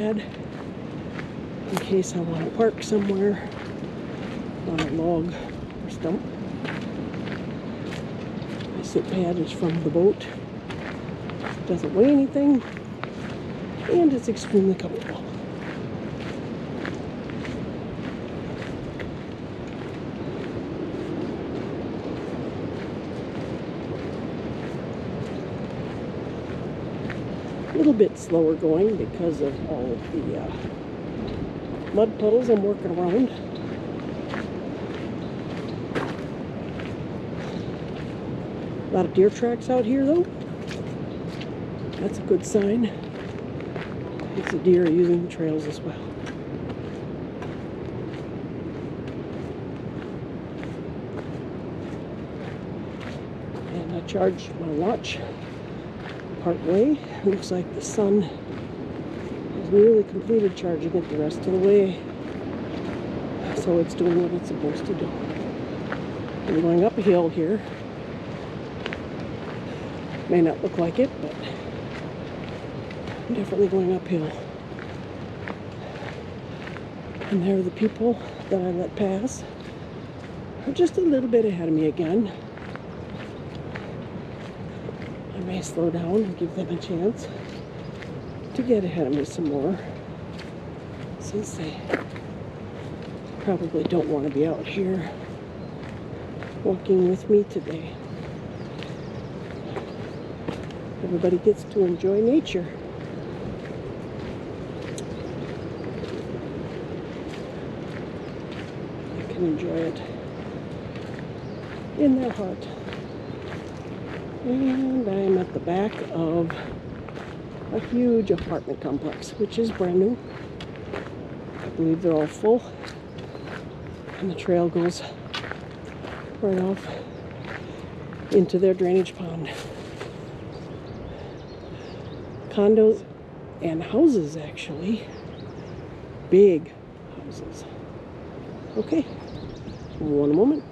in case I want to park somewhere on a log or stump. My sit pad is from the boat. It doesn't weigh anything, and it's extremely comfortable. A little bit slower going because of all of the mud puddles I'm working around. A lot of deer tracks out here though. That's a good sign. It's the deer using the trails as well. And I charged my watch part way. Looks like the sun has nearly completed charging it the rest of the way. So it's doing what it's supposed to do. I'm going up a hill here. May not look like it, but I'm definitely going uphill. And there are the people that I let pass. Are just a little bit ahead of me again. I may slow down and give them a chance to get ahead of me some more, since they probably don't want to be out here walking with me today. Everybody gets to enjoy nature. I can enjoy it in their heart. And I am at the back of a huge apartment complex, which is brand new. I believe they're all full. And the trail goes right off into their drainage pond. Condos and houses, actually. Big houses. Okay, one moment.